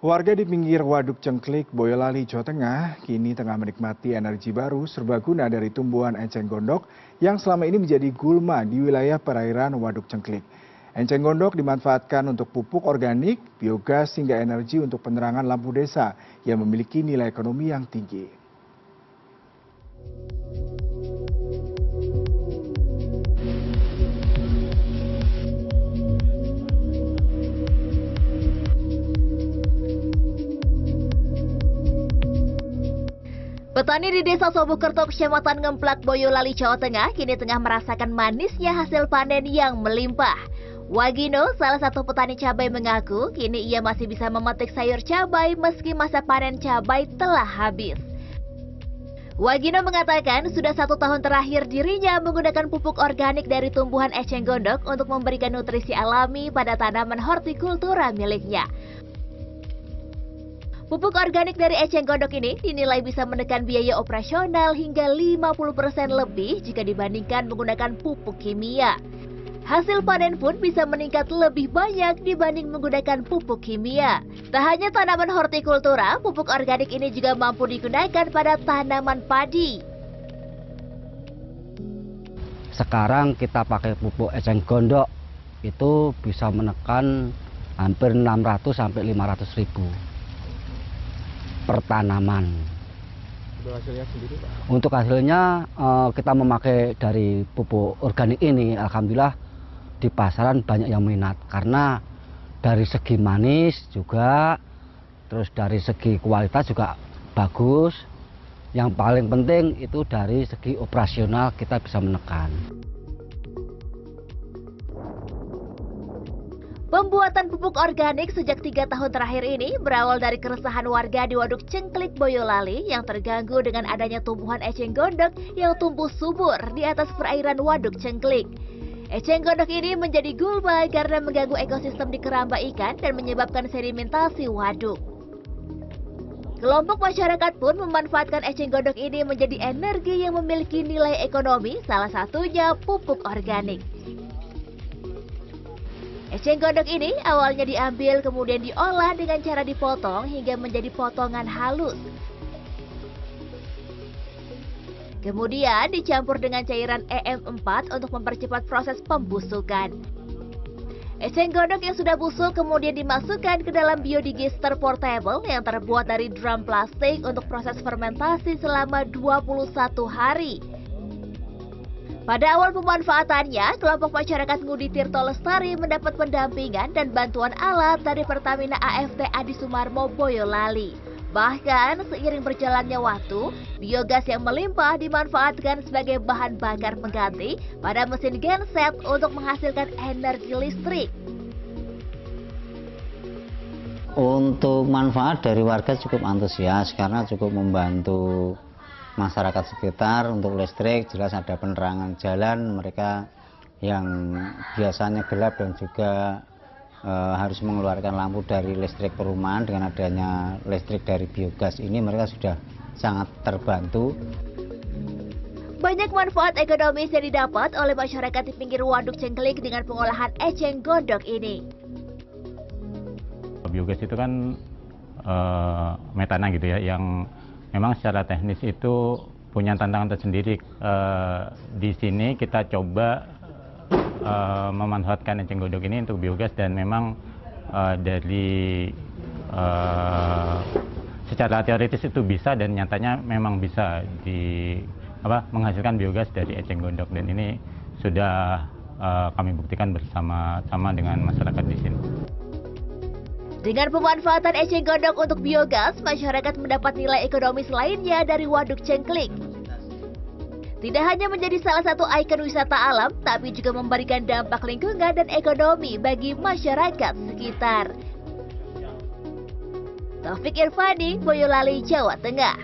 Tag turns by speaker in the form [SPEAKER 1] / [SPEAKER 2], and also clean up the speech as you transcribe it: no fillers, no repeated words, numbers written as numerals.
[SPEAKER 1] Warga di pinggir Waduk Cengklik, Boyolali, Jawa Tengah, kini tengah menikmati energi baru serbaguna dari tumbuhan enceng gondok yang selama ini menjadi gulma di wilayah perairan Waduk Cengklik. Enceng gondok dimanfaatkan untuk pupuk organik, biogas hingga energi untuk penerangan lampu desa yang memiliki nilai ekonomi yang tinggi.
[SPEAKER 2] Petani di Desa Sobokerto, Kecamatan Ngemplak, Boyolali, Jawa Tengah, kini tengah merasakan manisnya hasil panen yang melimpah. Wagino, salah satu petani cabai, mengaku kini ia masih bisa memetik sayur cabai meski masa panen cabai telah habis. Wagino mengatakan sudah 1 tahun terakhir dirinya menggunakan pupuk organik dari tumbuhan eceng gondok untuk memberikan nutrisi alami pada tanaman hortikultura miliknya. Pupuk organik dari eceng gondok ini dinilai bisa menekan biaya operasional hingga 50% lebih jika dibandingkan menggunakan pupuk kimia. Hasil panen pun bisa meningkat lebih banyak dibanding menggunakan pupuk kimia. Tak hanya tanaman hortikultura, pupuk organik ini juga mampu digunakan pada tanaman padi.
[SPEAKER 3] Sekarang kita pakai pupuk eceng gondok itu bisa menekan hampir 600 sampai 500 ribu per tanaman.
[SPEAKER 1] Untuk hasilnya sendiri, Pak?
[SPEAKER 3] Untuk hasilnya kita memakai dari pupuk organik ini, alhamdulillah di pasaran banyak yang minat karena dari segi manis juga, terus dari segi kualitas juga bagus. Yang paling penting itu dari segi operasional kita bisa menekan.
[SPEAKER 2] Pembuatan pupuk organik sejak 3 tahun terakhir ini berawal dari keresahan warga di Waduk Cengklik, Boyolali yang terganggu dengan adanya tumbuhan eceng gondok yang tumbuh subur di atas perairan Waduk Cengklik. Eceng gondok ini menjadi gulma karena mengganggu ekosistem di keramba ikan dan menyebabkan sedimentasi waduk. Kelompok masyarakat pun memanfaatkan eceng gondok ini menjadi energi yang memiliki nilai ekonomi, salah satunya pupuk organik. Eceng gondok ini awalnya diambil kemudian diolah dengan cara dipotong hingga menjadi potongan halus. Kemudian dicampur dengan cairan EM4 untuk mempercepat proses pembusukan. Eceng gondok yang sudah busuk kemudian dimasukkan ke dalam biodigester portable yang terbuat dari drum plastik untuk proses fermentasi selama 21 hari. Pada awal pemanfaatannya, kelompok masyarakat Ngudi Tirto Lestari mendapat pendampingan dan bantuan alat dari Pertamina AFT Adi Sumarmo, Boyolali. Bahkan, seiring berjalannya waktu, biogas yang melimpah dimanfaatkan sebagai bahan bakar pengganti pada mesin genset untuk menghasilkan energi listrik.
[SPEAKER 4] Untuk manfaat dari warga cukup antusias karena cukup membantu masyarakat sekitar untuk listrik. Jelas ada penerangan jalan, mereka yang biasanya gelap dan juga harus mengeluarkan lampu dari listrik perumahan, dengan adanya listrik dari biogas ini mereka sudah sangat terbantu.
[SPEAKER 2] Banyak manfaat ekonomis yang didapat oleh masyarakat di pinggir Waduk Cengklik dengan pengolahan eceng gondok ini.
[SPEAKER 5] Biogas itu kan metana gitu ya, yang memang secara teknis itu punya tantangan tersendiri. Di sini kita coba memanfaatkan eceng gondok ini untuk biogas, dan memang dari secara teoritis itu bisa, dan nyatanya memang bisa menghasilkan biogas dari eceng gondok, dan ini sudah kami buktikan bersama-sama dengan masyarakat di sini.
[SPEAKER 2] Dengan pemanfaatan eceng gondok untuk biogas, masyarakat mendapat nilai ekonomis lainnya dari Waduk Cengklik. Tidak hanya menjadi salah satu ikon wisata alam, tapi juga memberikan dampak lingkungan dan ekonomi bagi masyarakat sekitar. Taufik Irvani, Boyolali, Jawa Tengah.